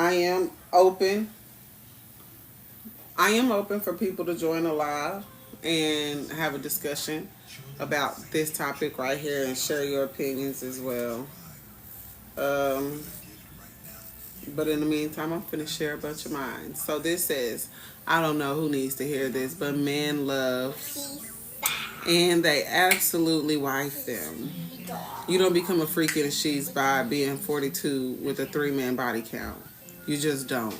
I am open. I am open for people to join a live and have a discussion about this topic right here and share your opinions as well. Um, but in the meantime, I'm finna share a bunch of mine. So this says, I don't know who needs to hear this, but men love and they absolutely wife them. You don't become a freak in the sheets by being 42 with a 3-man body count. You just don't.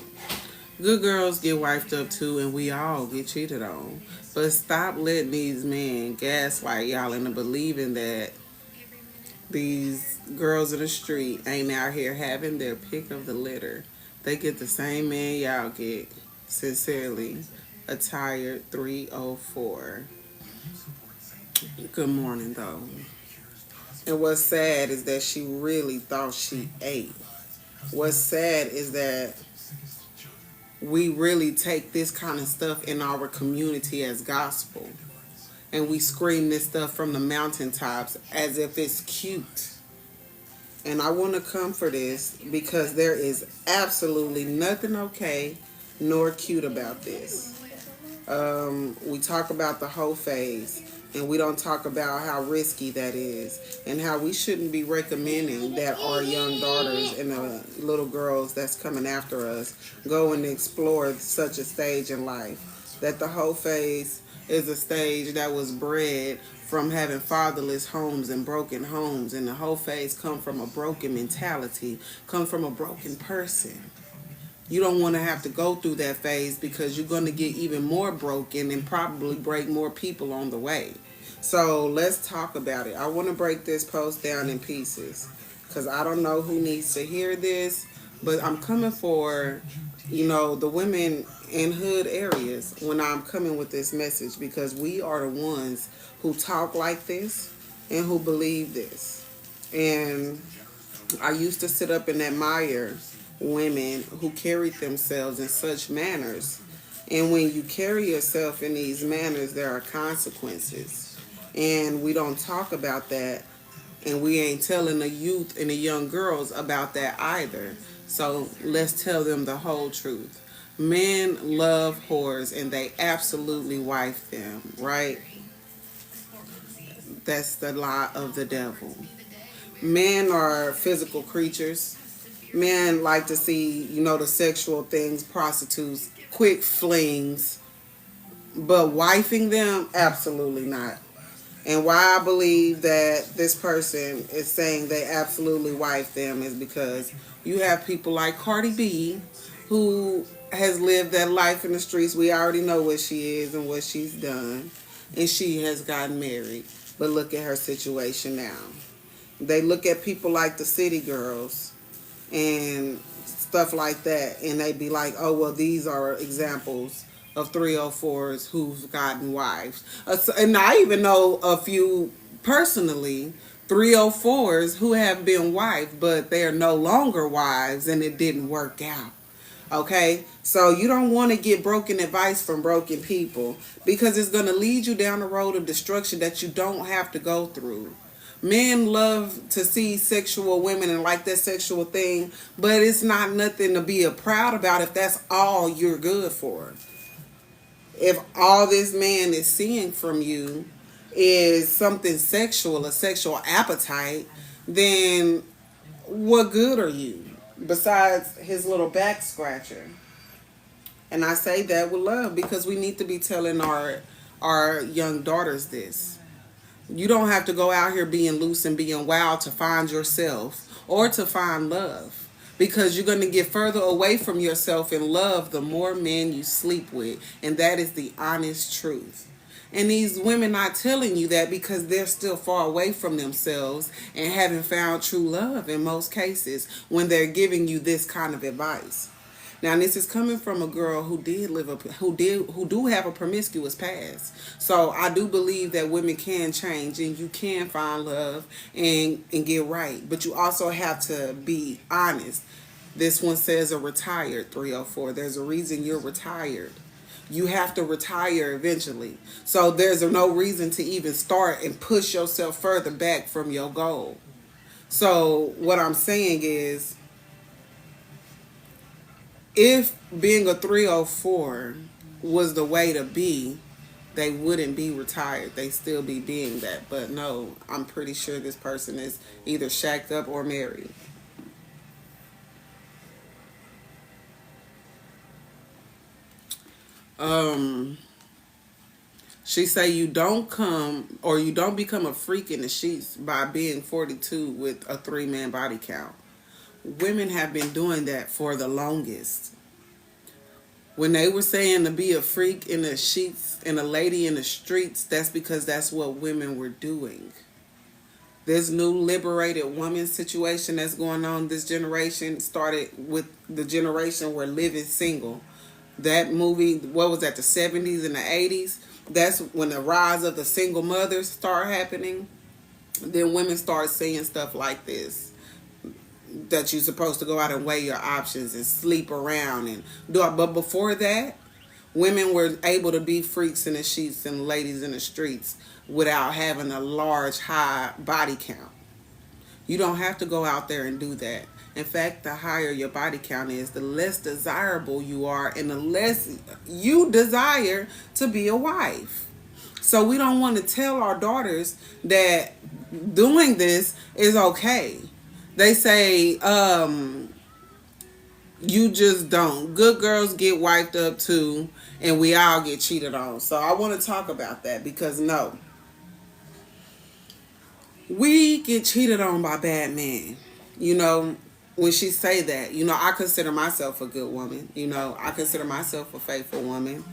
Good girls get wifed up too, and we all get cheated on. But stop letting these men gaslight y'all into believing that these girls in the street ain't out here having their pick of the litter. They get the same man y'all get. Sincerely, a tired 304. Good morning, though. And what's sad is that she really thought she ate. What's sad is that we really take this kind of stuff in our community as gospel. And we scream this stuff from the mountaintops as if it's cute. And I want to come for this because there is absolutely nothing okay nor cute about this. We talk about the whole phase, and we don't talk about how risky that is and how we shouldn't be recommending that our young daughters and the little girls that's coming after us go and explore such a stage in life. That the whole phase is a stage that was bred from having fatherless homes and broken homes, and the whole phase come from a broken mentality, come from a broken person. You don't want to have to go through that phase because you're going to get even more broken and probably break more people on the way. So let's talk about it. I want to break this post down in pieces because I don't know who needs to hear this, but I'm coming for, the women in hood areas when I'm coming with this message, because we are the ones who talk like this and who believe this. And I used to sit up and admire women who carried themselves in such manners. And when you carry yourself in these manners, there are consequences. And we don't talk about that. And we ain't telling the youth and the young girls about that either. So let's tell them the whole truth. Men love whores and they absolutely wife them, right? That's the lie of the devil. Men are physical creatures. Men like to see, the sexual things, prostitutes, quick flings, but wifing them, absolutely not. And why I believe that this person is saying they absolutely wife them is because you have people like Cardi B, who has lived that life in the streets. We already know what she is and what she's done. And she has gotten married. But look at her situation now. They look at people like the city girls and stuff like that, and they be like, oh, well, these are examples of 304s who've gotten wives. And I even know a few personally, 304s who have been wifed, but they are no longer wives and it didn't work out. Okay, so you don't want to get broken advice from broken people because it's going to lead you down a road of destruction that you don't have to go through. Men love to see sexual women and like that sexual thing, but it's not nothing to be proud about if that's all you're good for. If all this man is seeing from you is something sexual, a sexual appetite, then what good are you besides his little back scratcher? And I say that with love because we need to be telling our young daughters this. You don't have to go out here being loose and being wild to find yourself or to find love, because you're going to get further away from yourself in love the more men you sleep with. And that is the honest truth. And these women not telling you that because they're still far away from themselves and haven't found true love in most cases when they're giving you this kind of advice. Now, this is coming from a girl who do have a promiscuous past. So I do believe that women can change and you can find love and get right. But you also have to be honest. This one says a retired 304. There's a reason you're retired. You have to retire eventually. So there's no reason to even start and push yourself further back from your goal. So what I'm saying is, If being a 304 was the way to be, they wouldn't be retired. They still be being that. But no, I'm pretty sure this person is either shacked up or married. Um, she say you don't come or you don't become a freak in the sheets by being 42 with a 3-man body count. Women have been doing that for the longest. When they were saying to be a freak in the sheets and a lady in the streets, that's because that's what women were doing. This new liberated woman situation that's going on this generation started with the generation where living single. That movie, what was that, the 70s and the 80s? That's when the rise of the single mothers start happening. Then women start saying stuff like this, that you're supposed to go out and weigh your options and sleep around and do it. But before that, women were able to be freaks in the sheets and ladies in the streets without having a large, high body count. You don't have to go out there and do that. In fact, the higher your body count is, the less desirable you are and the less you desire to be a wife. So we don't want to tell our daughters that doing this is okay. They say, you just don't. Good girls get wiped up too, and we all get cheated on. So I want to talk about that because no, we get cheated on by bad men. You know, when she say that, you know, I consider myself a good woman. You know, I consider myself a faithful woman.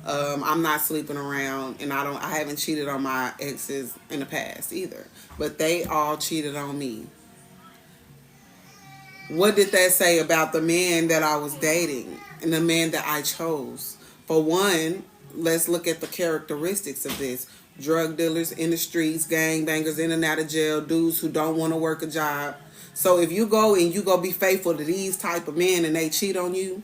I'm not sleeping around, and I haven't cheated on my exes in the past either. But they all cheated on me. What did that say about the man that I was dating and the man that I chose? For one, let's look at the characteristics of this. Drug dealers in the streets, gang bangers in and out of jail, dudes who don't want to work a job. So if you go and you go be faithful to these type of men and they cheat on you,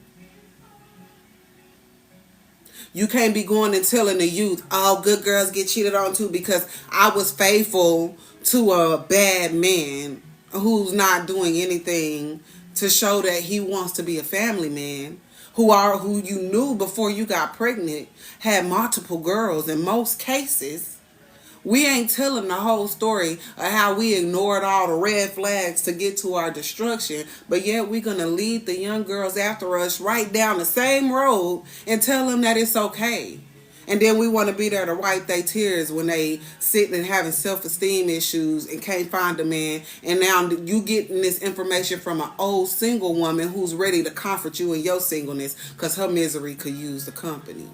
you can't be going and telling the youth, oh, good girls get cheated on too because I was faithful to a bad man who's not doing anything to show that he wants to be a family man, who you knew before you got pregnant had multiple girls in most cases. We ain't telling the whole story of how we ignored all the red flags to get to our destruction, but yet we're going to lead the young girls after us right down the same road and tell them that it's okay. And then we want to be there to wipe their tears when they sitting and having self-esteem issues and can't find a man. And now you getting this information from an old single woman who's ready to comfort you in your singleness because her misery could use the company.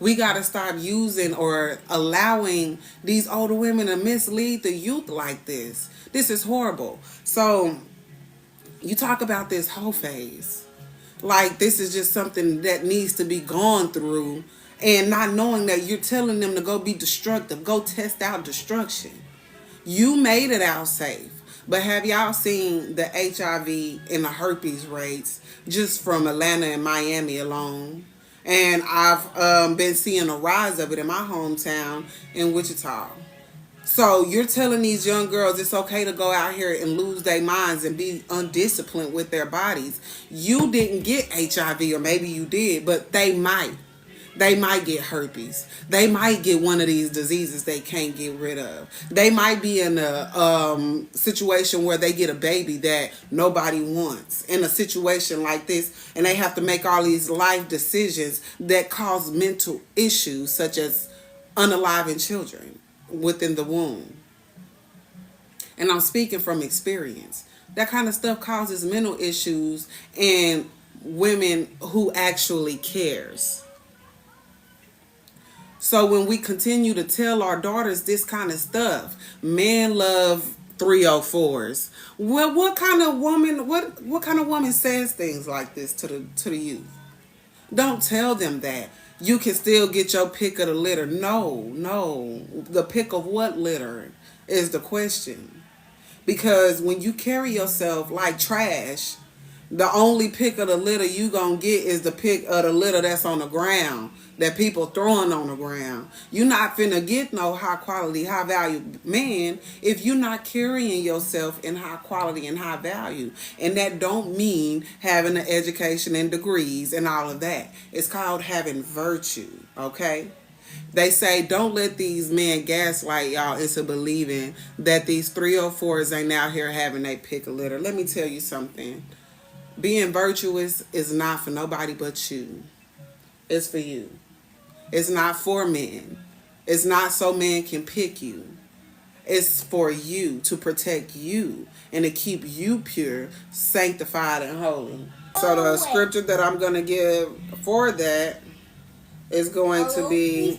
We got to stop using or allowing these older women to mislead the youth like this. This is horrible. So you talk about this whole phase. Like this is just something that needs to be gone through, and not knowing that you're telling them to go be destructive, go test out destruction. You made it out safe. But have y'all seen the HIV and the herpes rates just from Atlanta and Miami alone? And I've been seeing a rise of it in my hometown in Wichita. So you're telling these young girls it's okay to go out here and lose their minds and be undisciplined with their bodies. You didn't get HIV, or maybe you did, but they might. They might get herpes. They might get one of these diseases they can't get rid of. They might be in a situation where they get a baby that nobody wants in a situation like this, and they have to make all these life decisions that cause mental issues such as unaliving children within the womb. And I'm speaking from experience. That kind of stuff causes mental issues in women who actually cares. So when we continue to tell our daughters this kind of stuff, men love 304s. Well, what kind of woman says things like this to the youth? Don't tell them that. You can still get your pick of the litter. No. The pick of what litter is the question. Because when you carry yourself like trash, The only pick of the litter you gonna get is the pick of the litter that's on the ground, that people throwing on the ground. You not finna get no high quality, high value man if you not carrying yourself in high quality and high value. And that don't mean having an education and degrees and all of that. It's called having virtue, okay? They say don't let these men gaslight y'all into believing that these 304s ain't out here having they pick of litter. Let me tell you something. Being virtuous is not for nobody but you. It's for you. It's not for men. It's not so men can pick you. It's for you, to protect you and to keep you pure, sanctified, and holy. So the scripture that I'm going to give for that is going to be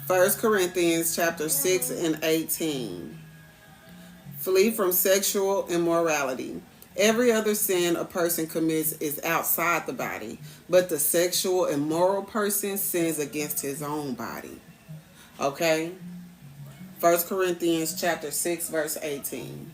1 Corinthians chapter 6 and 18. Flee from sexual immorality. Every other sin a person commits is outside the body, but the sexual immoral person sins against his own body. Okay? 1 Corinthians chapter 6 verse 18.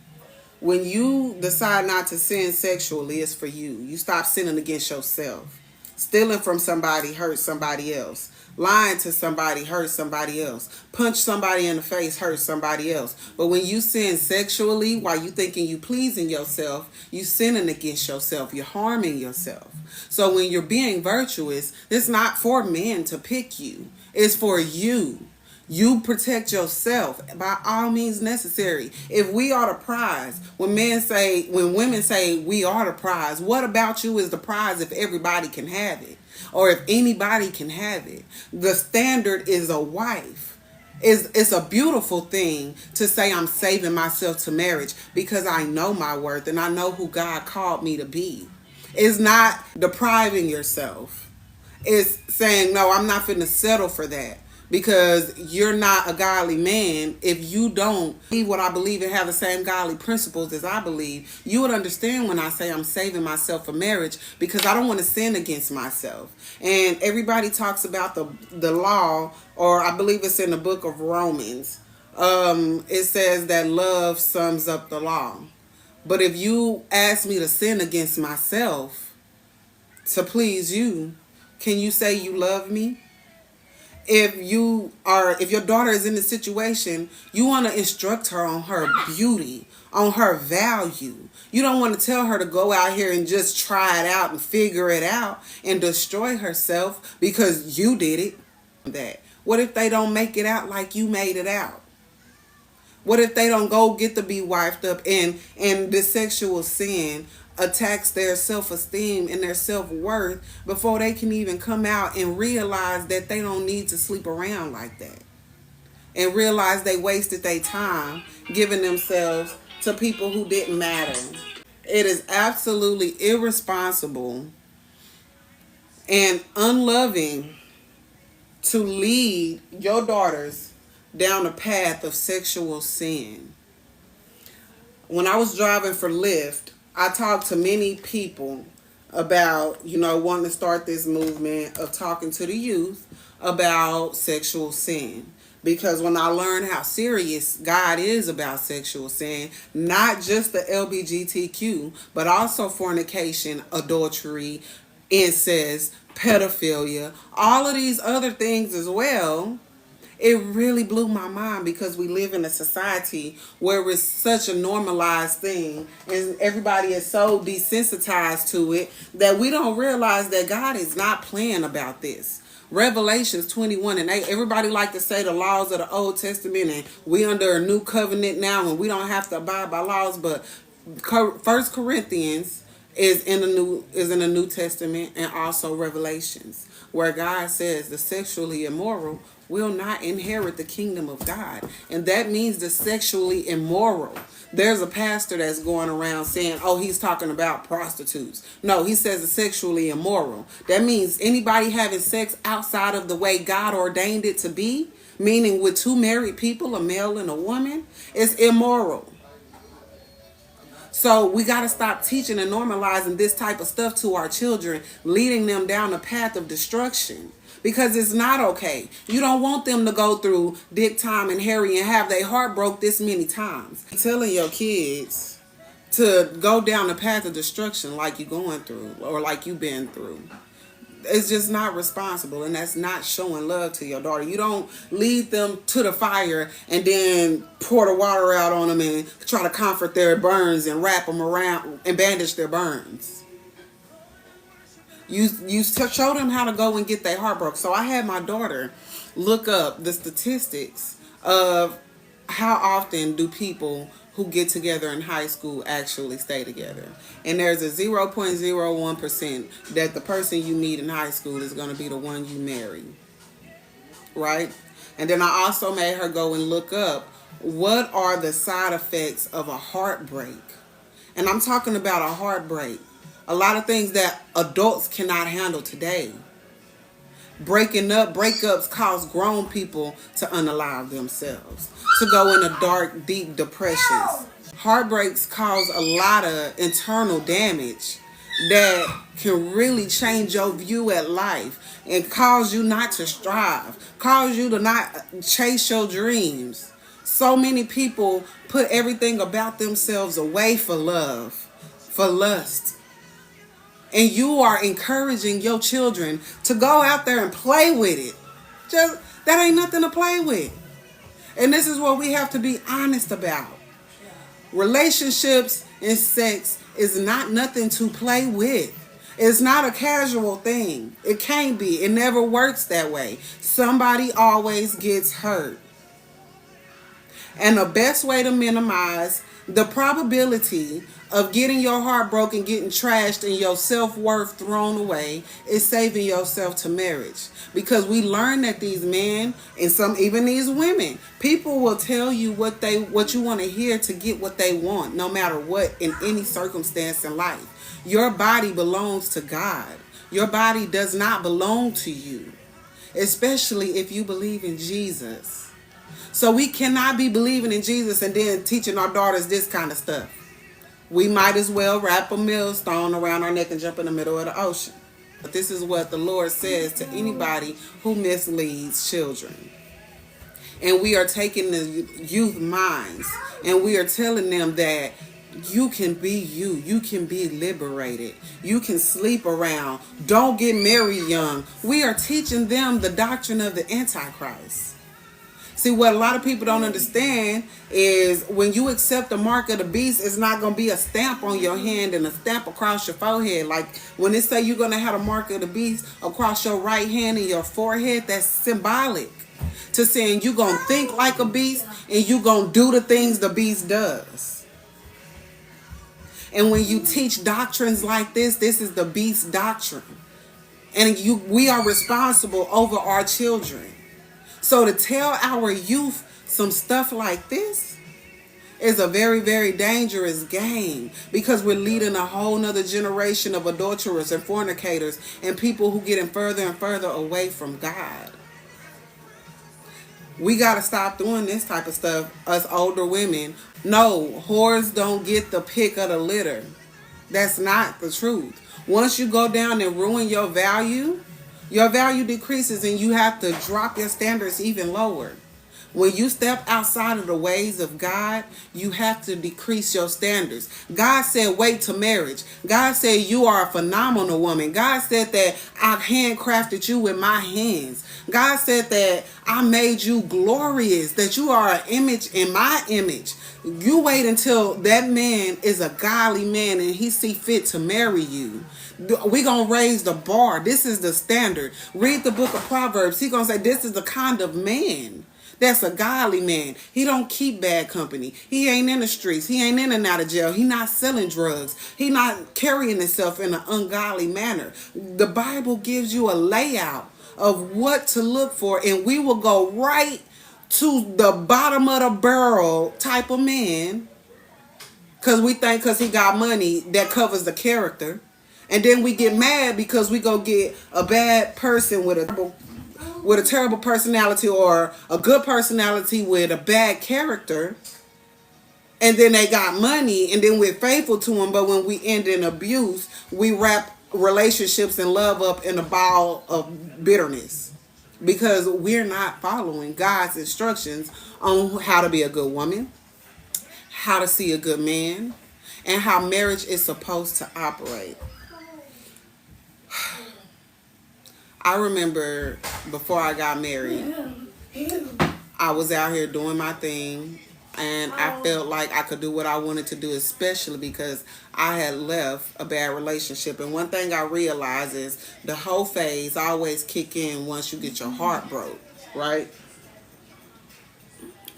When you decide not to sin sexually, it's for you. You stop sinning against yourself. Stealing from somebody hurts somebody else. Lying to somebody hurts somebody else. Punch somebody in the face hurts somebody else. But when you sin sexually while you thinking you pleasing yourself, you sinning against yourself. You're harming yourself. So when you're being virtuous, it's not for men to pick you. It's for you. You protect yourself by all means necessary. If we are the prize, when women say we are the prize, what about you is the prize if everybody can have it? Or if anybody can have it? The standard is a wife. It's a beautiful thing to say I'm saving myself to marriage because I know my worth and I know who God called me to be. It's not depriving yourself. It's saying, no, I'm not finna settle for that. Because you're not a godly man, if you don't believe what I believe and have the same godly principles as I believe, you would understand when I say I'm saving myself for marriage because I don't want to sin against myself. And everybody talks about the law, or I believe it's in the book of Romans. It says that love sums up the law. But if you ask me to sin against myself to please you, can you say you love me? If your daughter is in the situation, you want to instruct her on her beauty, on her value. You don't want to tell her to go out here and just try it out and figure it out and destroy herself because you did it. What if they don't make it out like you made it out? What if they don't go get to be wifed up and the sexual sin attacks their self-esteem and their self-worth before they can even come out and realize that they don't need to sleep around like that, and realize they wasted their time giving themselves to people who didn't matter. It is absolutely irresponsible and unloving to lead your daughters down a path of sexual sin. When I was driving for Lyft, I talked to many people about, wanting to start this movement of talking to the youth about sexual sin. Because when I learned how serious God is about sexual sin, not just the LGBTQ, but also fornication, adultery, incest, pedophilia, all of these other things as well, it really blew my mind because we live in a society where it's such a normalized thing and everybody is so desensitized to it that we don't realize that God is not playing about this. Revelations 21 and 8, everybody like to say the laws of the Old Testament and we under a new covenant now and we don't have to abide by laws, but 1 Corinthians is in the New Testament and also Revelations, where God says the sexually immoral will not inherit the kingdom of God. And that means the sexually immoral. There's a pastor that's going around saying, oh, he's talking about prostitutes. No, he says the sexually immoral. That means anybody having sex outside of the way God ordained it to be, meaning with two married people, a male and a woman, is immoral. So we got to stop teaching and normalizing this type of stuff to our children, leading them down a path of destruction. Because it's not okay. You don't want them to go through Dick, Tom, and Harry and have their heart broke this many times. Telling your kids to go down the path of destruction like you're going through or like you've been through. It's just not responsible, and that's not showing love to your daughter. You don't lead them to the fire and then pour the water out on them and try to comfort their burns and wrap them around and bandage their burns. You show them how to go and get their heart broke. So I had my daughter look up the statistics of how often do people who get together in high school actually stay together. And there's a 0.01% that the person you meet in high school is going to be the one you marry. Right? And then I also made her go and look up what are the side effects of a heartbreak. And I'm talking about a heartbreak. A lot of things that adults cannot handle today. Breakups cause grown people to unalive themselves, to go into dark, deep depressions. Heartbreaks cause a lot of internal damage that can really change your view at life and cause you not to strive, cause you to not chase your dreams. So many people put everything about themselves away for love, for lust. And you are encouraging your children to go out there and play with it. Just that ain't nothing to play with. And this is what we have to be honest about. Relationships and sex is not nothing to play with. It's not a casual thing. It can't be. It never works that way. Somebody always gets hurt. And the best way to minimize the probability of getting your heart broken, getting trashed, and your self-worth thrown away is saving yourself to marriage. Because we learn that these men and even these women, people will tell you what you want to hear to get what they want, no matter what, in any circumstance in life. Your body belongs to God. Your body does not belong to you, especially if you believe in Jesus. So we cannot be believing in Jesus and then teaching our daughters this kind of stuff. We might as well wrap a millstone around our neck and jump in the middle of the ocean. But this is what the Lord says to anybody who misleads children. And we are taking the youth minds and we are telling them that you can be you. You can be liberated. You can sleep around. Don't get married young. We are teaching them the doctrine of the Antichrist. See, what a lot of people don't understand is when you accept the mark of the beast, it's not going to be a stamp on your hand and a stamp across your forehead. Like when they say you're going to have a mark of the beast across your right hand and your forehead, that's symbolic to saying you're going to think like a beast and you're going to do the things the beast does. And when you teach doctrines like this is the beast doctrine. And we are responsible over our children. So to tell our youth some stuff like this is a very, very dangerous game because we're leading a whole nother generation of adulterers and fornicators and people who getting further and further away from God. We got to stop doing this type of stuff, us older women. No, whores don't get the pick of the litter. That's not the truth. Once you go down and ruin your value decreases and you have to drop your standards even lower. When you step outside of the ways of God, you have to decrease your standards. God said, wait to marriage. God said, you are a phenomenal woman. God said that I've handcrafted you with my hands. God said that I made you glorious, that you are an image in my image. You wait until that man is a godly man and he see fit to marry you. We're going to raise the bar. This is the standard. Read the book of Proverbs. He's going to say this is the kind of man. That's a godly man. He don't keep bad company. He ain't in the streets. He ain't in and out of jail. He not selling drugs. He not carrying himself in an ungodly manner. The Bible gives you a layout of what to look for, and we will go right to the bottom of the barrel type of man because we think because he got money that covers the character. And then we get mad because we go get a bad person with a terrible personality or a good personality with a bad character. And then they got money and then we're faithful to them. But when we end in abuse, we wrap relationships and love up in a ball of bitterness. Because we're not following God's instructions on how to be a good woman, how to see a good man, and how marriage is supposed to operate. I remember before I got married, I was out here doing my thing, and I felt like I could do what I wanted to do, especially because I had left a bad relationship. And one thing I realized is the whole phase always kick in once you get your heart broke, right?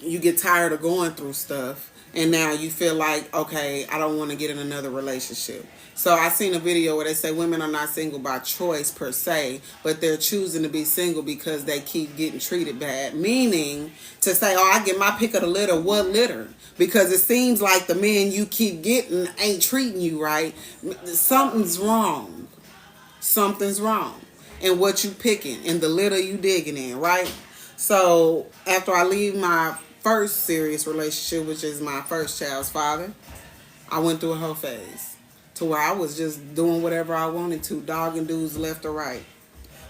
You get tired of going through stuff, and now you feel like, okay, I don't want to get in another relationship. So I seen a video where they say women are not single by choice per se, but they're choosing to be single because they keep getting treated bad. Meaning to say, oh, I get my pick of the litter. What litter? Because it seems like the men you keep getting ain't treating you right. Something's wrong. Something's wrong in what you picking, in the litter you digging in, right? So after I leave my first serious relationship, which is my first child's father, I went through a whole phase to where I was just doing whatever I wanted to, dogging dudes left or right.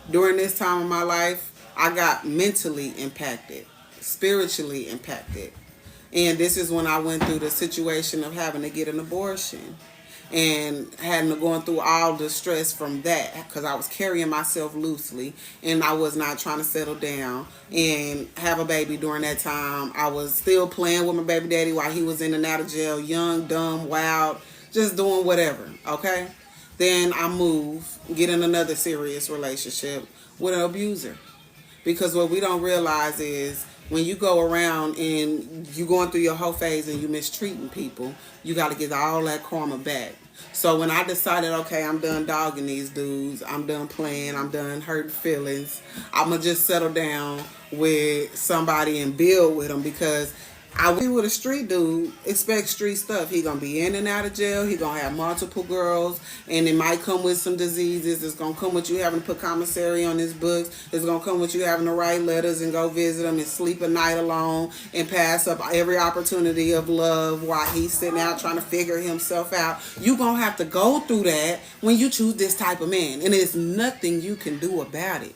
During this time of my life, I got mentally impacted, spiritually impacted. And this is when I went through the situation of having to get an abortion and having to go through all the stress from that, because I was carrying myself loosely and I was not trying to settle down and have a baby during that time. I was still playing with my baby daddy while he was in and out of jail, young, dumb, wild, just doing whatever, okay? Then I move, get in another serious relationship with an abuser. Because what we don't realize is when you go around and you going through your whole phase and you mistreating people, you got to get all that karma back. So when I decided, okay, I'm done dogging these dudes, I'm done playing, I'm done hurting feelings, I'm going to just settle down with somebody and build with them, because I be with a street dude, expect street stuff. He gonna be in and out of jail. He gonna have multiple girls, and it might come with some diseases. It's gonna come with you having to put commissary on his books. It's gonna come with you having to write letters and go visit him and sleep a night alone and pass up every opportunity of love while he's sitting out trying to figure himself out. You gonna have to go through that when you choose this type of man, and there's nothing you can do about it.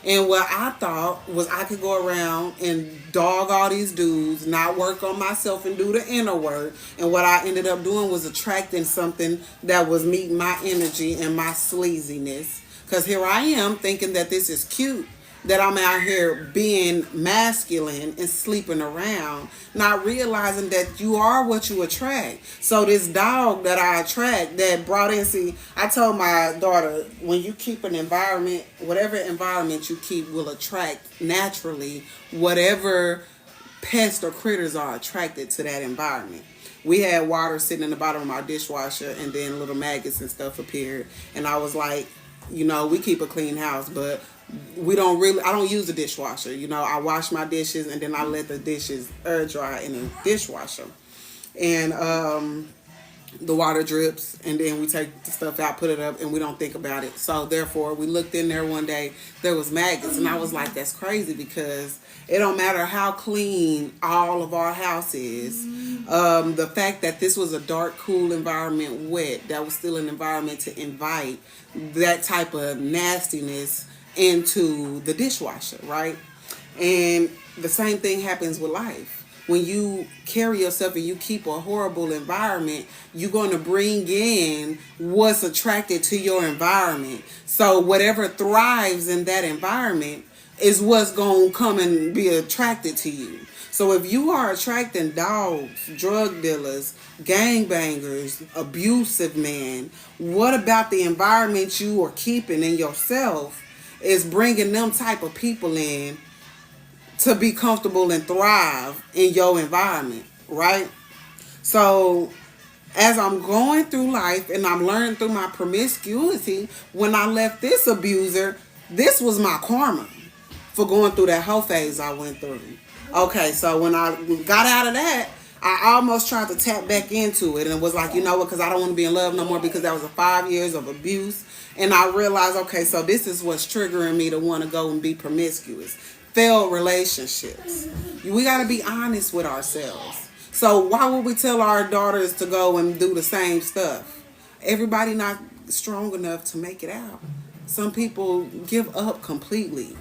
And what I thought was I could go around and dog all these dudes, not work on myself and do the inner work. And what I ended up doing was attracting something that was meeting my energy and my sleaziness. Because here I am thinking that this is cute, that I'm out here being masculine and sleeping around, not realizing that you are what you attract. So this dog that I attract that brought in, see, I told my daughter, when you keep an environment, whatever environment you keep will attract naturally whatever pests or critters are attracted to that environment. We had water sitting in the bottom of our dishwasher, and then little maggots and stuff appeared. And I was like, you know, we keep a clean house, but I don't use the dishwasher. You know, I wash my dishes and then I let the dishes air dry in the dishwasher. And the water drips, and then we take the stuff out, put it up, and we don't think about it. So therefore, we looked in there one day, there was maggots, and I was like, that's crazy, because it don't matter how clean all of our house is. The fact that this was a dark, cool environment, wet, that was still an environment to invite that type of nastiness into the dishwasher, right? And the same thing happens with life. When you carry yourself and you keep a horrible environment, you're going to bring in what's attracted to your environment. So whatever thrives in that environment is what's going to come and be attracted to you. So if you are attracting dogs, drug dealers, gangbangers, abusive men, what about the environment you are keeping in yourself is bringing them type of people in to be comfortable and thrive in your environment, right? So as I'm going through life and I'm learning through my promiscuity, when I left this abuser, this was my karma for going through that whole phase I went through. Okay, so when I got out of that, I almost tried to tap back into it, and it was like, you know what, because I don't want to be in love no more, because that was 5 years of abuse. And I realized, okay, so this is what's triggering me to want to go and be promiscuous. Failed relationships. We got to be honest with ourselves. So why would we tell our daughters to go and do the same stuff? Everybody not strong enough to make it out. Some people give up completely.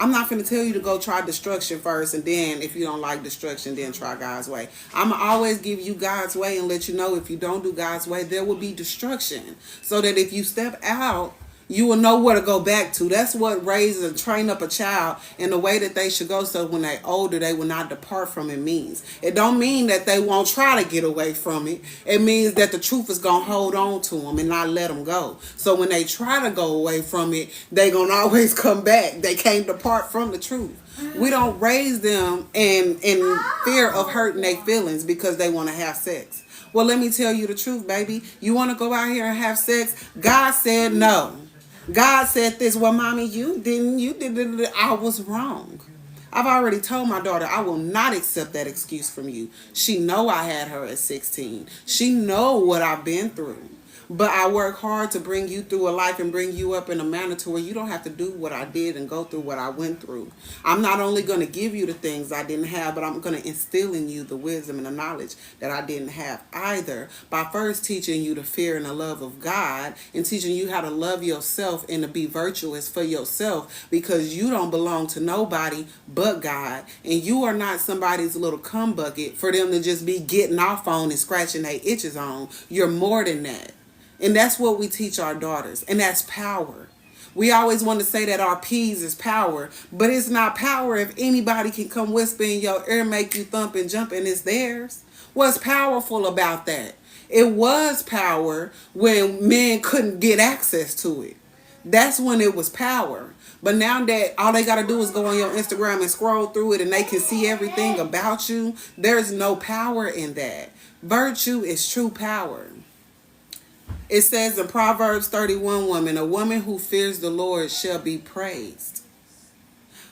I'm not going to tell you to go try destruction first, and then if you don't like destruction, then try God's way. I'm going to always give you God's way and let you know if you don't do God's way, there will be destruction. So that if you step out, you will know where to go back to. That's what raises and train up a child in the way that they should go, so when they're older, they will not depart from it means. It don't mean that they won't try to get away from it. It means that the truth is going to hold on to them and not let them go. So when they try to go away from it, they going to always come back. They can't depart from the truth. We don't raise them in fear of hurting their feelings because they want to have sex. Well, let me tell you the truth, baby. You want to go out here and have sex? God said no. God said this. Well, mommy, you didn't. You did it. I was wrong. I've already told my daughter I will not accept that excuse from you. She know I had her at 16. She know what I've been through. But I work hard to bring you through a life and bring you up in a manner to where you don't have to do what I did and go through what I went through. I'm not only going to give you the things I didn't have, but I'm going to instill in you the wisdom and the knowledge that I didn't have either, by first teaching you the fear and the love of God and teaching you how to love yourself and to be virtuous for yourself, because you don't belong to nobody but God, and you are not somebody's little cum bucket for them to just be getting off on and scratching their itches on. You're more than that. And that's what we teach our daughters. And that's power. We always want to say that our P's is power. But it's not power if anybody can come whisper in your ear, make you thump and jump, and it's theirs. What's powerful about that? It was power when men couldn't get access to it. That's when it was power. But now that all they got to do is go on your Instagram and scroll through it and they can see everything about you, there's no power in that. Virtue is true power. It says in Proverbs 31, woman, a woman who fears the Lord shall be praised.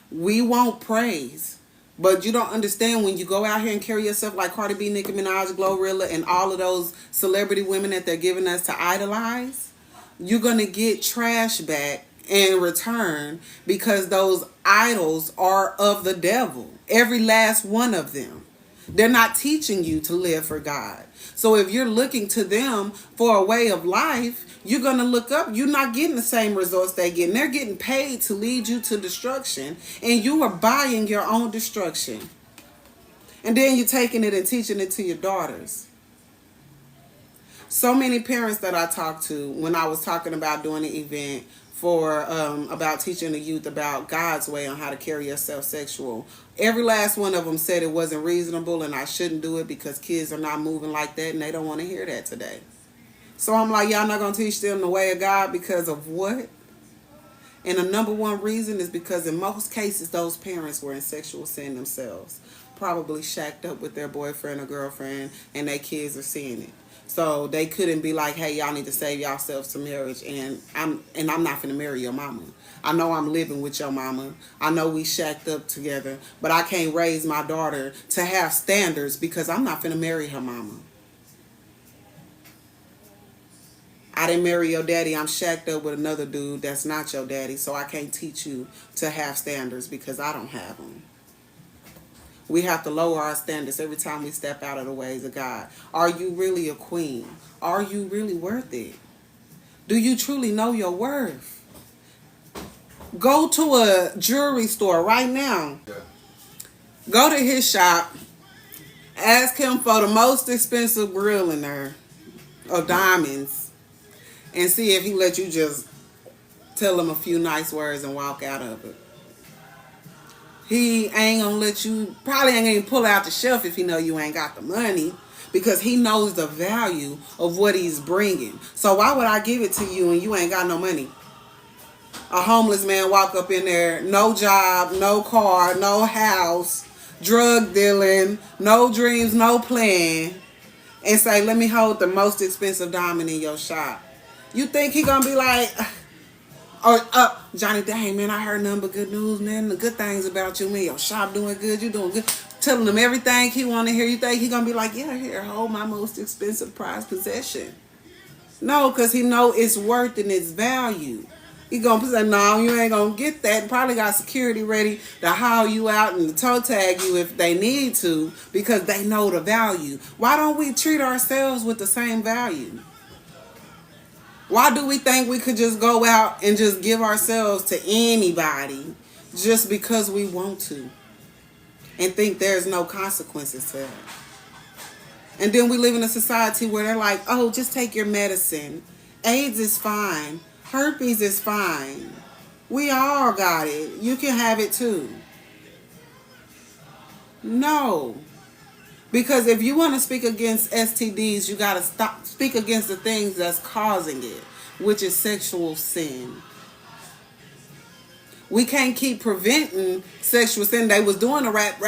We want praise. But you don't understand, when you go out here and carry yourself like Cardi B, Nicki Minaj, Glorilla, and all of those celebrity women that they're giving us to idolize, you're going to get trash back in return, because those idols are of the devil. Every last one of them. They're not teaching you to live for God. So if you're looking to them for a way of life, you're going to look up. You're not getting the same results they're getting. They're getting paid to lead you to destruction, and you are buying your own destruction. And then you're taking it and teaching it to your daughters. So many parents that I talked to when I was talking about doing the event for about teaching the youth about God's way on how to carry yourself sexual, every last one of them said it wasn't reasonable and I shouldn't do it because kids are not moving like that, and they don't want to hear that today. So I'm like, y'all not going to teach them the way of God because of what? And the number one reason is because in most cases those parents were in sexual sin themselves, probably shacked up with their boyfriend or girlfriend, and their kids are seeing it. So they couldn't be like, hey, y'all need to save yourselves to marriage, and I'm not finna marry your mama. I know I'm living with your mama. I know we shacked up together, but I can't raise my daughter to have standards because I'm not finna marry her mama. I didn't marry your daddy. I'm shacked up with another dude that's not your daddy, so I can't teach you to have standards because I don't have them. We have to lower our standards every time we step out of the ways of God. Are you really a queen? Are you really worth it? Do you truly know your worth? Go to a jewelry store right now. Go to his shop. Ask him for the most expensive grill in there of diamonds, and see if he let you just tell him a few nice words and walk out of it. He ain't gonna let you, probably ain't gonna pull out the shelf if he know you ain't got the money, because he knows the value of what he's bringing. So why would I give it to you and you ain't got no money? A homeless man walk up in there, no job, no car, no house, drug dealing, no dreams, no plan, and say, let me hold the most expensive diamond in your shop. You think he gonna be like, oh, Johnny, dang, man, I heard nothing but good news, man. The good things about you, man. Your shop doing good. You doing good. Telling him everything he want to hear. You think he going to be like, yeah, here, hold my most expensive prized possession. No, because he know it's worth and its value. He going to say, no, you ain't going to get that. Probably got security ready to haul you out and to toe tag you if they need to, because they know the value. Why don't we treat ourselves with the same value? Why do we think we could just go out and just give ourselves to anybody just because we want to and think there's no consequences to that. And then we live in a society where they're like, oh, just take your medicine. AIDS is fine. Herpes is fine. We all got it. You can have it too. No. Because if you want to speak against STDs, you got to speak against the things that's causing it, which is sexual sin. We can't keep preventing sexual sin. They was doing a wrap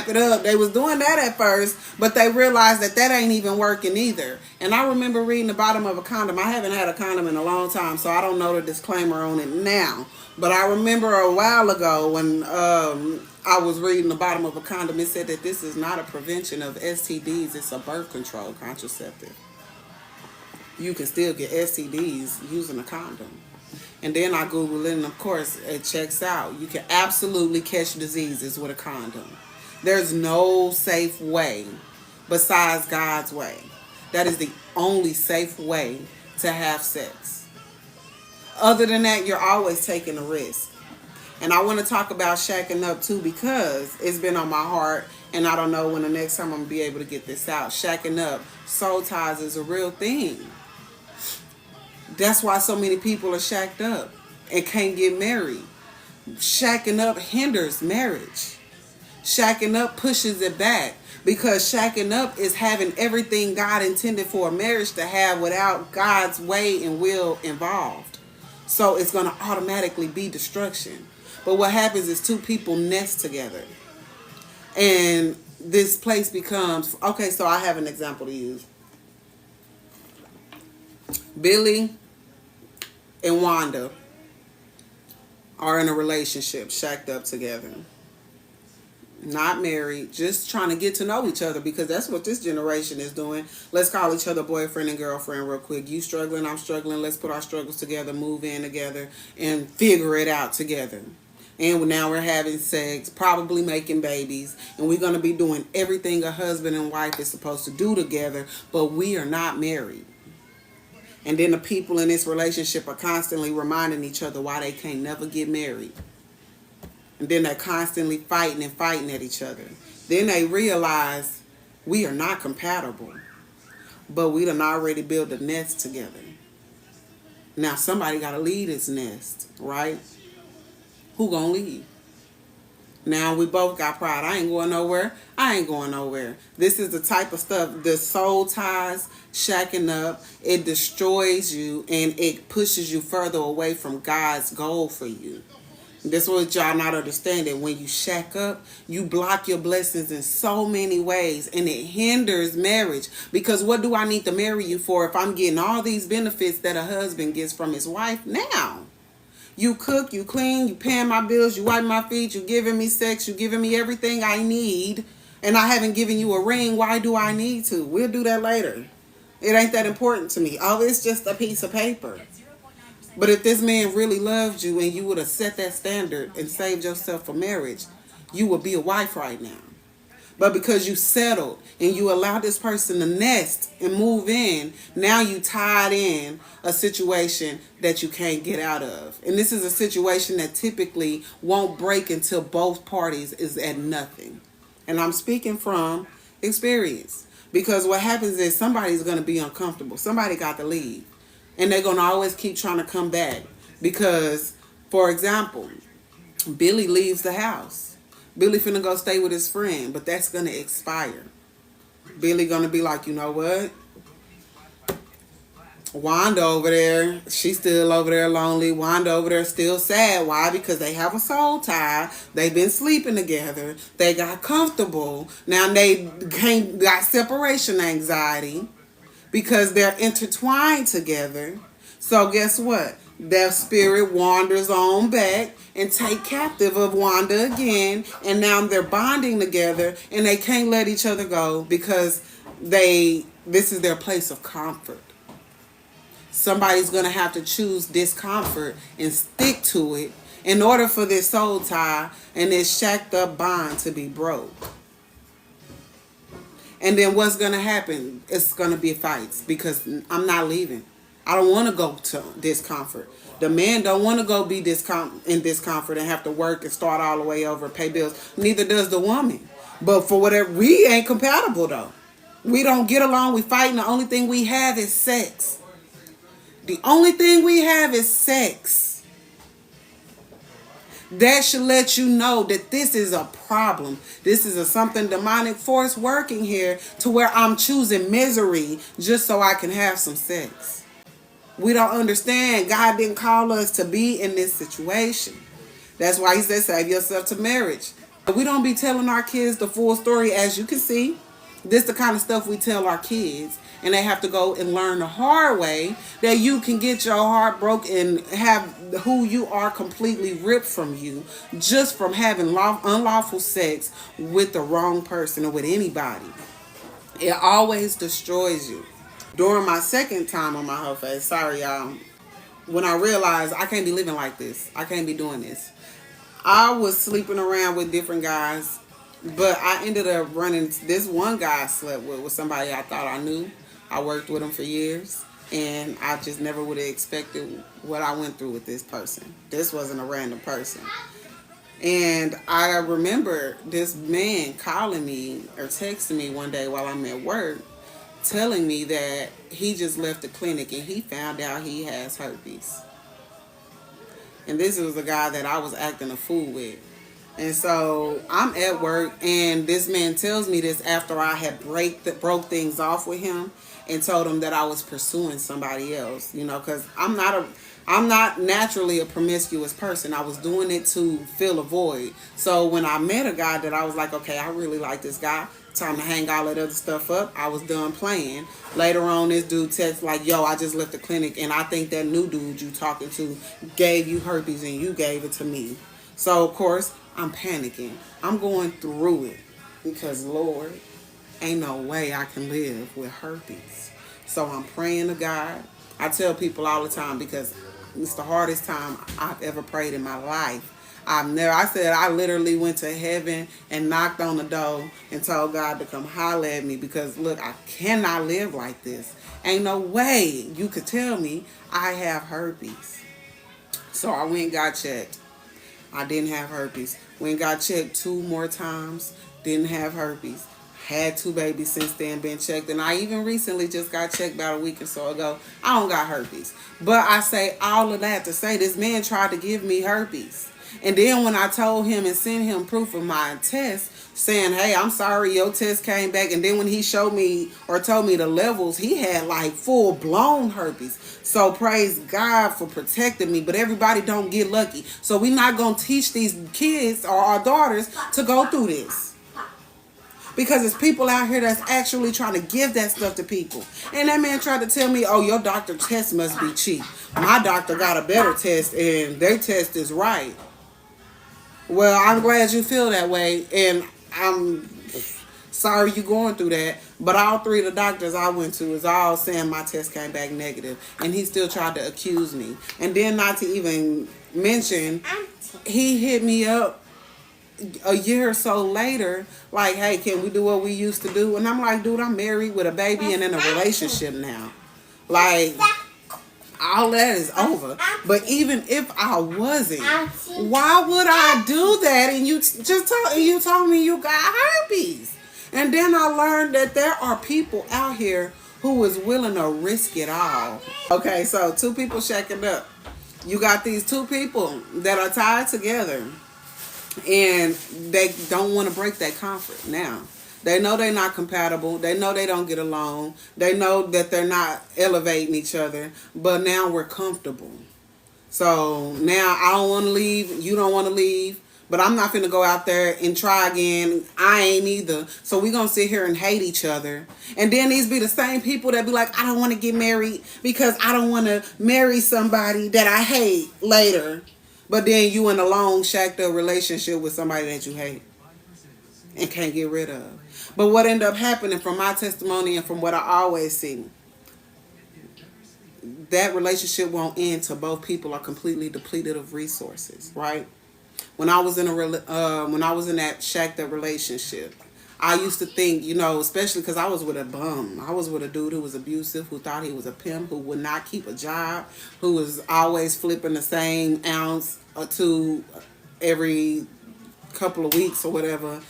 it up. They was doing that at first, but they realized that ain't even working either. And I remember reading the bottom of a condom. I haven't had a condom in a long time, so I don't know the disclaimer on it now. But I remember a while ago when I was reading the bottom of a condom, it said that this is not a prevention of STDs. It's a birth control contraceptive. You can still get STDs using a condom. And then I Googled it, and of course, it checks out. You can absolutely catch diseases with a condom. There's no safe way besides God's way. That is the only safe way to have sex. Other than that, you're always taking a risk. And I want to talk about shacking up too, because it's been on my heart, and I don't know when the next time I'm going to be able to get this out. Shacking up, soul ties is a real thing. That's why so many people are shacked up and can't get married. Shacking up hinders marriage. Shacking up pushes it back, because shacking up is having everything God intended for a marriage to have without God's way and will involved. So it's going to automatically be destruction. But what happens is two people nest together. And this place becomes, okay, so I have an example to use. Billy and Wanda are in a relationship, shacked up together. Not married, just trying to get to know each other, because that's what this generation is doing. Let's call each other boyfriend and girlfriend real quick. You struggling, I'm struggling. Let's put our struggles together, move in together, and figure it out together. And now we're having sex, probably making babies, and we're going to be doing everything a husband and wife is supposed to do together, but we are not married. And then the people in this relationship are constantly reminding each other why they can't never get married. And then they're constantly fighting at each other. Then they realize we are not compatible, but we done already built a nest together. Now somebody got to lead this nest, right? Who gonna lead? Now we both got pride. I ain't going nowhere. I ain't going nowhere. This is the type of stuff, the soul ties, shacking up, it destroys you and it pushes you further away from God's goal for you. This is what y'all not understanding. When you shack up, you block your blessings in so many ways, and it hinders marriage. Because what do I need to marry you for if I'm getting all these benefits that a husband gets from his wife now? You cook, you clean, you paying my bills, you wipe my feet, you giving me sex, you giving me everything I need, and I haven't given you a ring. Why do I need to? We'll do that later. It ain't that important to me. Oh, it's just a piece of paper. But if this man really loved you and you would have set that standard and saved yourself for marriage, you would be a wife right now. But because you settled and you allowed this person to nest and move in, now you tied in a situation that you can't get out of. And this is a situation that typically won't break until both parties is at nothing. And I'm speaking from experience. Because what happens is somebody's going to be uncomfortable. Somebody got to leave. And they're going to always keep trying to come back. Because, for example, Billy leaves the house. Billy finna go stay with his friend, but that's going to expire. Billy going to be like, you know what? Wanda over there, she's still over there lonely. Wanda over there still sad. Why? Because they have a soul tie. They've been sleeping together. They got comfortable. Now they got separation anxiety because they're intertwined together. So guess what? Their spirit wanders on back and take captive of Wanda again. And now they're bonding together and they can't let each other go because this is their place of comfort. Somebody's going to have to choose discomfort and stick to it in order for this soul tie and this shacked up bond to be broke. And then what's going to happen? It's going to be fights because I'm not leaving. I don't want to go to discomfort. The man don't want to go be in discomfort and have to work and start all the way over, pay bills. Neither does the woman. But for whatever, we ain't compatible though. We don't get along. We fight, and the only thing we have is sex. The only thing we have is sex. That should let you know that this is a problem. This is something demonic force working here to where I'm choosing misery just so I can have some sex. We don't understand. God didn't call us to be in this situation. That's why he said save yourself to marriage. We don't be telling our kids the full story. As you can see, this the kind of stuff we tell our kids, and they have to go and learn the hard way that you can get your heart broke and have who you are completely ripped from you just from having unlawful sex with the wrong person or with anybody. It always destroys you. During my second time on my whole face, sorry y'all, when I realized I can't be living like this, I can't be doing this, I was sleeping around with different guys, but I ended up running. This one guy I slept with was somebody I thought I knew. I worked with him for years, and I just never would have expected what I went through with this person. This wasn't a random person. And I remember this man calling me or texting me one day while I'm at work, telling me that he just left the clinic and he found out he has herpes. And this was a guy that I was acting a fool with. And so I'm at work, and this man tells me this after I had broke things off with him and told him that I was pursuing somebody else. You know, because I'm not naturally a promiscuous person. I was doing it to fill a void. So when I met a guy that I was like, okay, I really like this guy, time to hang all that other stuff up, I was done playing. Later on, this dude texts like, yo, I just left the clinic, and I think that new dude you talking to gave you herpes and you gave it to me. So of course I'm panicking. I'm going through it because Lord, ain't no way I can live with herpes. So I'm praying to God. I tell people all the time because it's the hardest time I've ever prayed in my life. I said I literally went to heaven and knocked on the door and told God to come holler at me because, look, I cannot live like this. Ain't no way you could tell me I have herpes. So I went and got checked. I didn't have herpes. Went and got checked 2 more times. Didn't have herpes. Had 2 babies since then, been checked. And I even recently just got checked about a week or so ago. I don't got herpes. But I say all of that to say this man tried to give me herpes. And then when I told him and sent him proof of my test, saying, hey, I'm sorry, your test came back. And then when he showed me or told me the levels, he had like full-blown herpes. So praise God for protecting me. But everybody don't get lucky. So we're not going to teach these kids or our daughters to go through this. Because there's people out here that's actually trying to give that stuff to people. And that man tried to tell me, oh, your doctor test must be cheap. My doctor got a better test and their test is right. Well, I'm glad you feel that way, and I'm sorry you're going through that. But all 3 of the doctors I went to is all saying my test came back negative, and he still tried to accuse me. And then not to even mention, he hit me up a year or so later, like, hey, can we do what we used to do? And I'm like, dude, I'm married with a baby and in a relationship now. Like, all that is over. But even if I wasn't, why would I do that? And you told me you got herpes. And then I learned that there are people out here who is willing to risk it all. Okay, so 2 people shacking up. You got these 2 people that are tied together, and they don't want to break that comfort now. They know they're not compatible. They know they don't get along. They know that they're not elevating each other. But now we're comfortable. So now I don't want to leave. You don't want to leave. But I'm not going to go out there and try again. I ain't either. So we're going to sit here and hate each other. And then these be the same people that be like, I don't want to get married because I don't want to marry somebody that I hate later. But then you in a long shacked up relationship with somebody that you hate and can't get rid of. But what ended up happening from my testimony and from what I always see, that relationship won't end till both people are completely depleted of resources, right? When I was in that shacked up relationship, I used to think, you know, especially because I was with a bum. I was with a dude who was abusive, who thought he was a pimp, who would not keep a job, who was always flipping the same ounce or two every couple of weeks or whatever.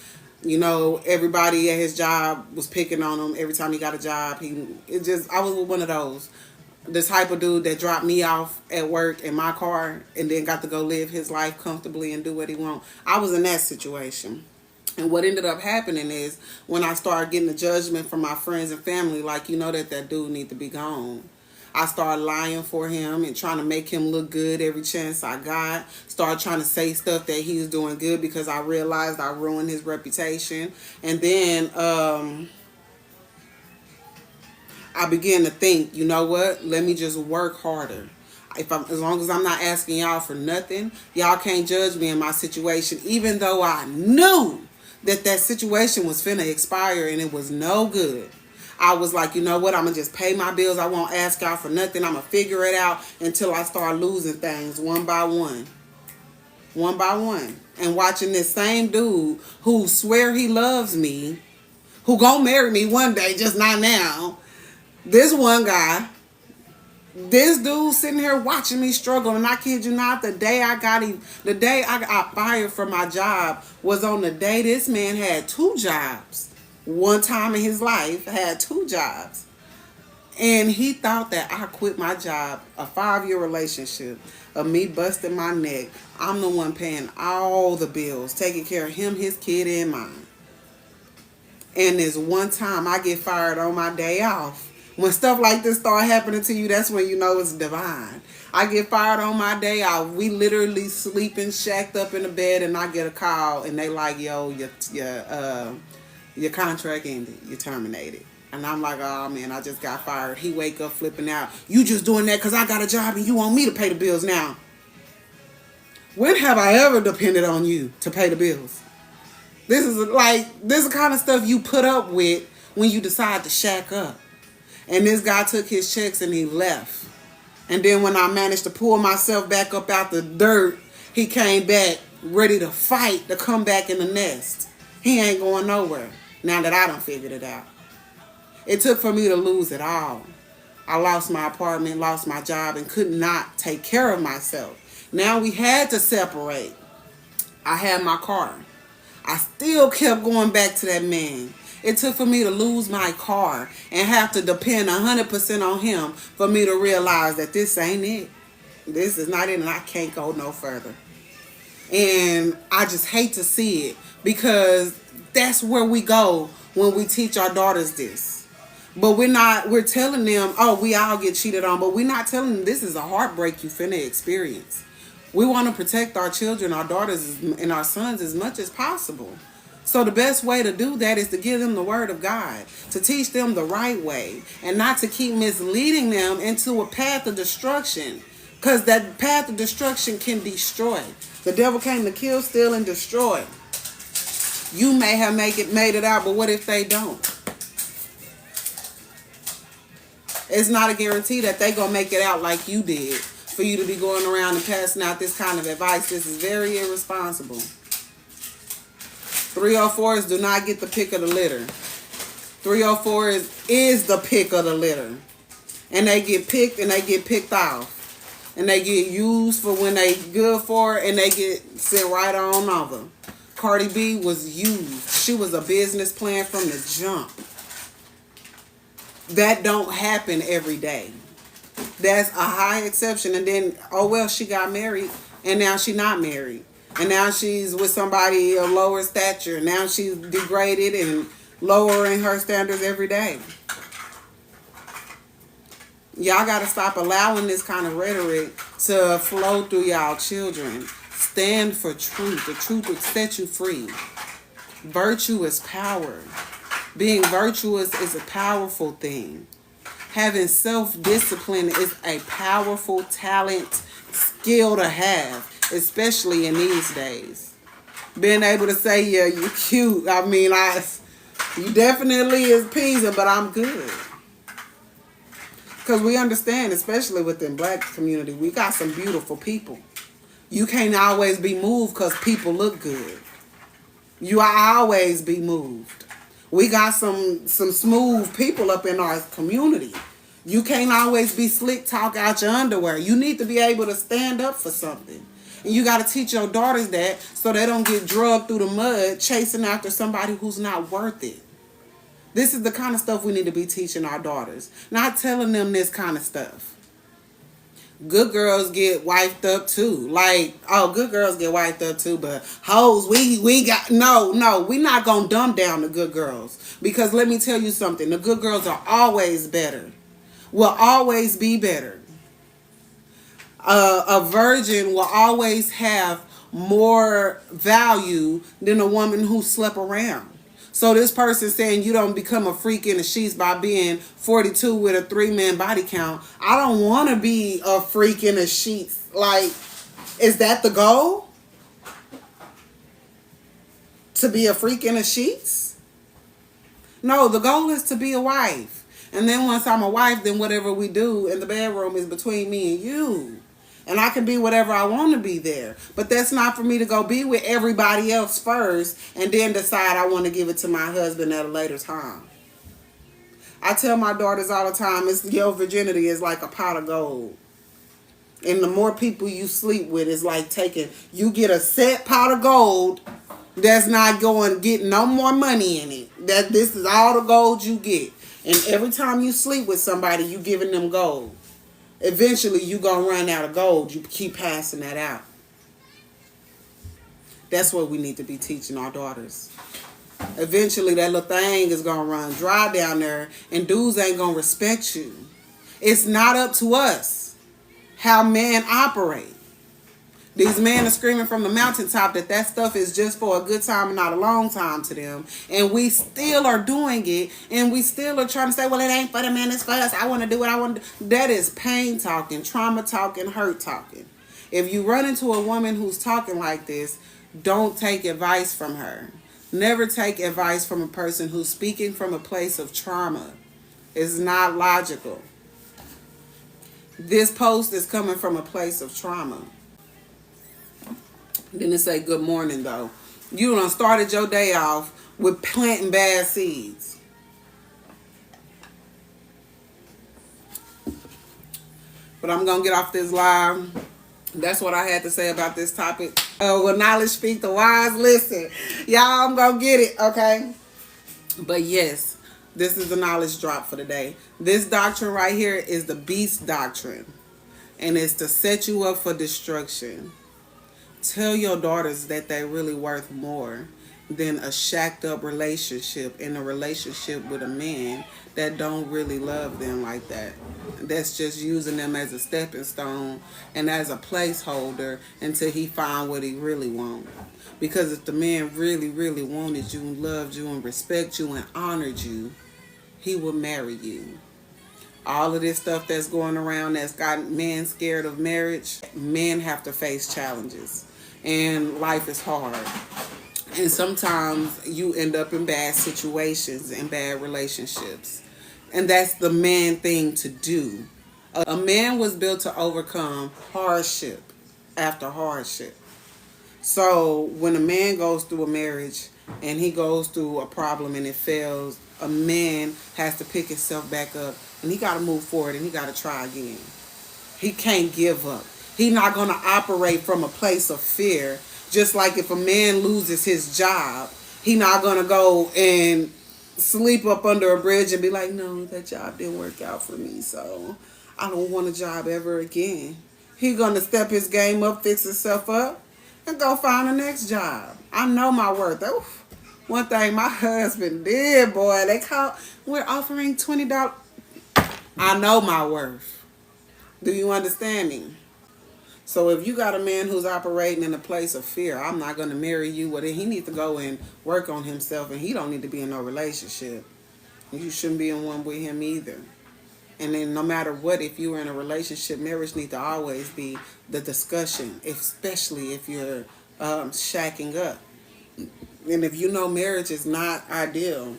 You know, everybody at his job was picking on him every time he got a job. I was one of those. The type of dude that dropped me off at work in my car and then got to go live his life comfortably and do what he want. I was in that situation. And what ended up happening is when I started getting the judgment from my friends and family, like, you know that dude need to be gone. I started lying for him and trying to make him look good every chance I got. Started trying to say stuff that he was doing good because I realized I ruined his reputation. And then I began to think, you know what? Let me just work harder. As long as I'm not asking y'all for nothing, y'all can't judge me in my situation, even though I knew that situation was finna expire and it was no good. I was like, you know what? I'm going to just pay my bills. I won't ask y'all for nothing. I'm going to figure it out until I start losing things one by one. One by one. And watching this same dude who swear he loves me, who gonna marry me one day, just not now. This one guy, this dude sitting here watching me struggle, and I kid you not, the day I got fired from my job was on the day this man had 2 jobs. One time in his life, had 2 jobs. And he thought that I quit my job, a 5-year relationship of me busting my neck. I'm the one paying all the bills, taking care of him, his kid, and mine. And this one time I get fired on my day off. When stuff like this start happening to you, that's when you know it's divine. I get fired on my day off. We literally sleeping, shacked up in the bed, and I get a call, and they like, yo, your contract ended. You're terminated. And I'm like, oh, man, I just got fired. He wake up flipping out. You just doing that because I got a job and you want me to pay the bills now. When have I ever depended on you to pay the bills? This is the kind of stuff you put up with when you decide to shack up. And this guy took his checks and he left. And then when I managed to pull myself back up out the dirt, he came back ready to fight to come back in the nest. He ain't going nowhere now that I done figured it out. It took for me to lose it all. I lost my apartment, lost my job, and could not take care of myself. Now we had to separate. I had my car. I still kept going back to that man. It took for me to lose my car and have to depend 100% on him for me to realize that this ain't it. This is not it, and I can't go no further. And I just hate to see it because that's where we go when we teach our daughters this. But we're telling them, oh, we all get cheated on, but we're not telling them this is a heartbreak you finna experience. We want to protect our children, our daughters, and our sons as much as possible. So the best way to do that is to give them the word of God, to teach them the right way, and not to keep misleading them into a path of destruction. Because that path of destruction can destroy. The devil came to kill, steal, and destroy. You may have made it out, but what if they don't? It's not a guarantee that they're going to make it out like you did. For you to be going around and passing out this kind of advice, this is very irresponsible. 304s do not get the pick of the litter. 304s is the pick of the litter. And they get picked and they get picked off. And they get used for when they good for it, and they get sent right on over. Cardi B was used. She was a business plan from the jump. That don't happen every day. That's a high exception. And then, oh well, she got married, and now she's not married. And now she's with somebody of lower stature. Now she's degraded and lowering her standards every day. Y'all got to stop allowing this kind of rhetoric to flow through y'all children. Stand for truth. The truth will set you free. Virtue is power. Being virtuous is a powerful thing. Having self-discipline is a powerful talent, skill to have, especially in these days. Being able to say, yeah, you're cute. I mean, you definitely is pleasing, but I'm good. Because we understand, especially within black community, we got some beautiful people. You can't always be moved because people look good. You always be moved. We got some smooth people up in our community. You can't always be slick talk out your underwear. You need to be able to stand up for something. And you got to teach your daughters that so they don't get drugged through the mud chasing after somebody who's not worth it. This is the kind of stuff we need to be teaching our daughters. Not telling them this kind of stuff. Good girls get wiped up too. Like, oh, good girls get wiped up too, but hoes, we got no, we not gonna dumb down the good girls. Because let me tell you something, the good girls are always better. Will always be better. A virgin will always have more value than a woman who slept around. So this person saying you don't become a freak in the sheets by being 42 with a 3-man body count. I don't want to be a freak in the sheets. Like, is that the goal? To be a freak in the sheets? No, the goal is to be a wife. And then once I'm a wife, then whatever we do in the bedroom is between me and you. And I can be whatever I want to be there. But that's not for me to go be with everybody else first and then decide I want to give it to my husband at a later time. I tell my daughters all the time, your virginity is like a pot of gold. And the more people you sleep with is like you get a set pot of gold that's not going get no more money in it. That this is all the gold you get. And every time you sleep with somebody, you giving them gold. Eventually, you going to run out of gold. You keep passing that out. That's what we need to be teaching our daughters. Eventually, that little thing is going to run dry down there, and dudes ain't going to respect you. It's not up to us how men operate. These men are screaming from the mountaintop that stuff is just for a good time and not a long time to them. And we still are doing it. And we still are trying to say, well, it ain't for the men, it's for us. I want to do what I want to do. That is pain talking, trauma talking, hurt talking. If you run into a woman who's talking like this, don't take advice from her. Never take advice from a person who's speaking from a place of trauma. It's not logical. This post is coming from a place of trauma. Then it say good morning though. You done started your day off with planting bad seeds. But I'm gonna get off this live. That's what I had to say about this topic. Will knowledge speak, the wise listen. Y'all, I'm gonna get it, okay? But yes, this is the knowledge drop for today. This doctrine right here is the beast doctrine. And it's to set you up for destruction. Tell your daughters that they're really worth more than a shacked up relationship in a relationship with a man that don't really love them like that. That's just using them as a stepping stone and as a placeholder until he find what he really wants. Because if the man really, really wanted you and loved you and respect you and honored you, he would marry you. All of this stuff that's going around that's got men scared of marriage, men have to face challenges. And life is hard. And sometimes you end up in bad situations and bad relationships. And that's the man thing to do. A man was built to overcome hardship after hardship. So when a man goes through a marriage and he goes through a problem and it fails, a man has to pick himself back up and he got to move forward and he got to try again. He can't give up. He's not going to operate from a place of fear. Just like if a man loses his job, he's not going to go and sleep up under a bridge and be like, no, that job didn't work out for me, so I don't want a job ever again. He's going to step his game up, fix himself up, and go find the next job. I know my worth. Oof. One thing my husband did, boy, we're offering $20. I know my worth. Do you understand me? So if you got a man who's operating in a place of fear, I'm not going to marry you. Well, then he needs to go and work on himself, and he don't need to be in no relationship. You shouldn't be in one with him either. And then no matter what, if you're in a relationship, marriage needs to always be the discussion, especially if you're shacking up. And if you know marriage is not ideal,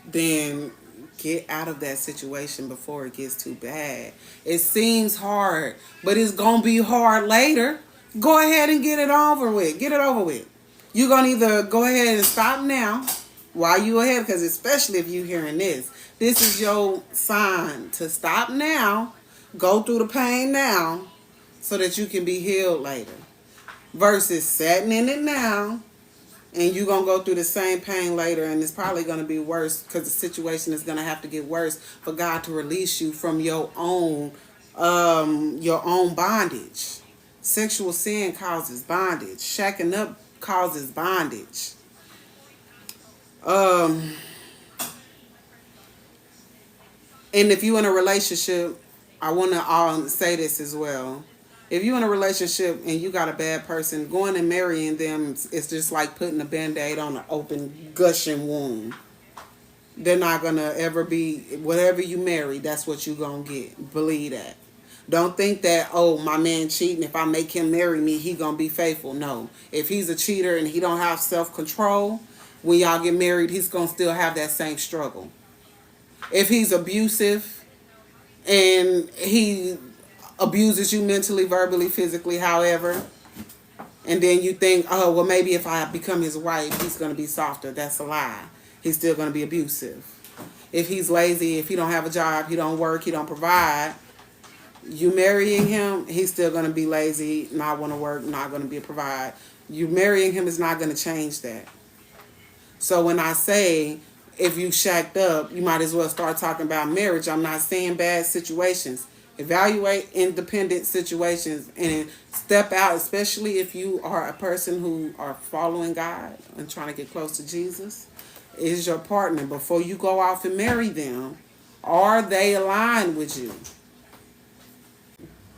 then get out of that situation before it gets too bad. It seems hard, but it's going to be hard later. Go ahead and get it over with. Get it over with. You're going to either go ahead and stop now While you ahead, because especially if you hearing this is your sign to stop now, go through the pain now, so that you can be healed later. Versus sitting in it now, and you're going to go through the same pain later, and it's probably going to be worse, because the situation is going to have to get worse for God to release you from your own bondage. Sexual sin causes bondage. Shacking up causes bondage. Um, and if you're in a relationship, I want to say this as well. If you're in a relationship and you got a bad person, going and marrying them is just like putting a Band-Aid on an open, gushing wound. They're not going to ever be, whatever you marry, that's what you're going to get. Believe that. Don't think that, oh, my man cheating, if I make him marry me, he going to be faithful. No. If he's a cheater and he don't have self-control, when y'all get married, he's going to still have that same struggle. If he's abusive and he abuses you mentally, verbally, physically, however, and then you think, oh, well, maybe if I become his wife, he's going to be softer. That's a lie. He's still going to be abusive. If he's lazy, if he don't have a job, he don't work, he don't provide, you marrying him, he's still going to be lazy, not want to work, not going to be a provide. You marrying him is not going to change that. So when I say, if you shacked up, you might as well start talking about marriage. I'm not saying bad situations. Evaluate independent situations and step out, especially if you are a person who are following God and trying to get close to Jesus. Is your partner, before you go off and marry them, are they aligned with you?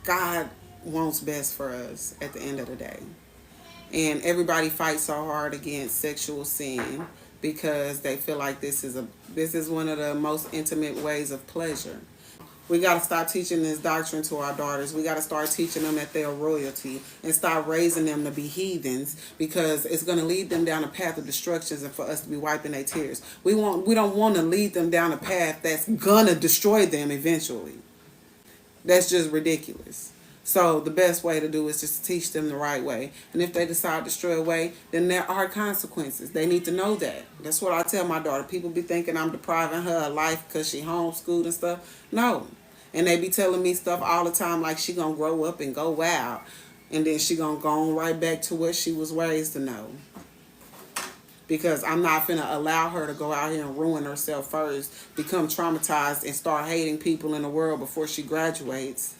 God wants best for us at the end of the day. And everybody fights so hard against sexual sin because they feel like this is one of the most intimate ways of pleasure. We got to stop teaching this doctrine to our daughters. We got to start teaching them that they're royalty and start raising them to be heathens, because it's going to lead them down a path of destruction and for us to be wiping their tears. We don't want to lead them down a path that's going to destroy them eventually. That's just ridiculous. So the best way to do is just teach them the right way. And if they decide to stray away, then there are consequences. They need to know that. That's what I tell my daughter. People be thinking I'm depriving her of life because she homeschooled and stuff. No. And they be telling me stuff all the time like she going to grow up and go wild. And then she going to go on right back to what she was raised to know. Because I'm not finna allow her to go out here and ruin herself first, become traumatized, and start hating people in the world before she graduates,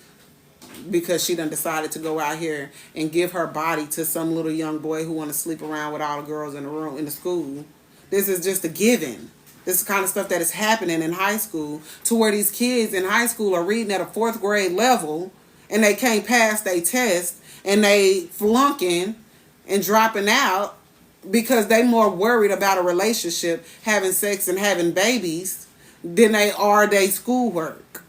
because she done decided to go out here and give her body to some little young boy who want to sleep around with all the girls in the room in the school. This is just a given. This is the kind of stuff that is happening in high school, to where these kids in high school are reading at a 4th grade level and they can't pass their test and they flunking and dropping out because they more worried about a relationship, having sex and having babies, than they are their schoolwork.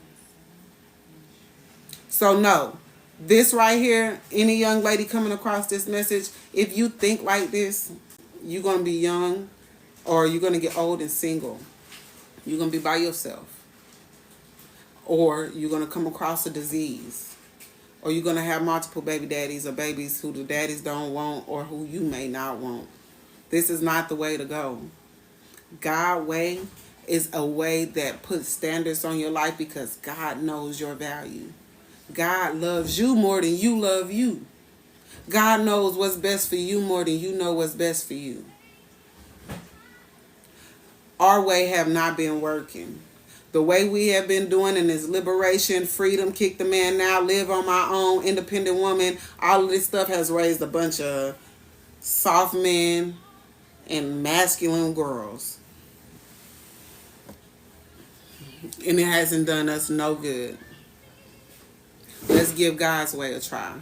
So no, this right here, any young lady coming across this message, if you think like this, you're going to be young, or you're going to get old and single. You're going to be by yourself. Or you're going to come across a disease. Or you're going to have multiple baby daddies, or babies who the daddies don't want, or who you may not want. This is not the way to go. God's way is a way that puts standards on your life, because God knows your value. God loves you more than you love you. God knows what's best for you more than you know what's best for you. Our way have not been working. The way we have been doing in this liberation, freedom, kick the man now, live on my own, independent woman, all of this stuff has raised a bunch of soft men and masculine girls. And it hasn't done us no good. Let's give God's way a try.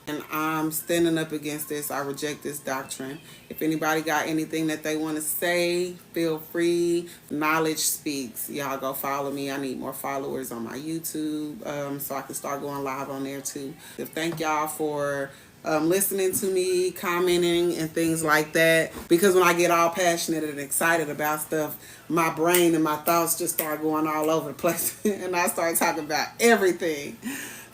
And I'm standing up against this. I reject this doctrine. If anybody got anything that they want to say, feel free. Knowledge speaks. Y'all go follow me. I need more followers on my YouTube, so I can start going live on there too. Thank y'all for listening to me, commenting, and things like that. Because when I get all passionate and excited about stuff, my brain and my thoughts just start going all over the place. And I start talking about everything.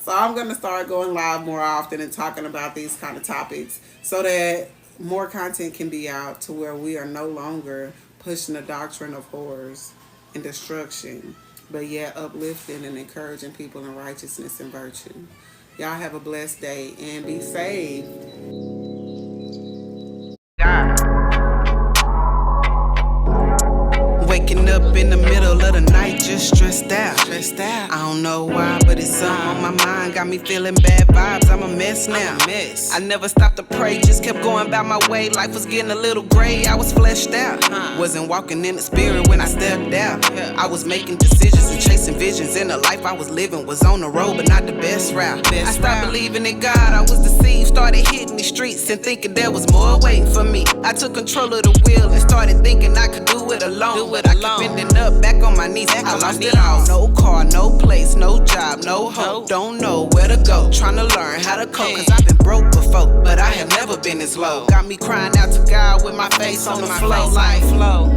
So I'm going to start going live more often and talking about these kind of topics, so that more content can be out, to where we are no longer pushing the doctrine of horrors and destruction, but yet uplifting and encouraging people in righteousness and virtue. Y'all have a blessed day and be saved. Waking up in the middle of the night, just stressed out. I don't know why, but it's something on my mind. Got me feeling bad vibes. I'm a mess now. I never stopped to pray, just kept going about my way. Life was getting a little gray. I was fleshed out. Wasn't walking in the spirit when I stepped out. I was making decisions and chasing visions, and the life I was living was on the road, but not the best route. I stopped believing in God. I was deceived. Started hitting the streets and thinking there was more waiting for me. I took control of the wheel and started thinking I could do it alone. But I kept bending up, back on my knees. I lost it all. No car, no place, no job, no hope. Don't know where to go. Trying to learn how to cope, cause I've been broke before, but I have never been this low. Got me crying out to God with my face on the floor like flow.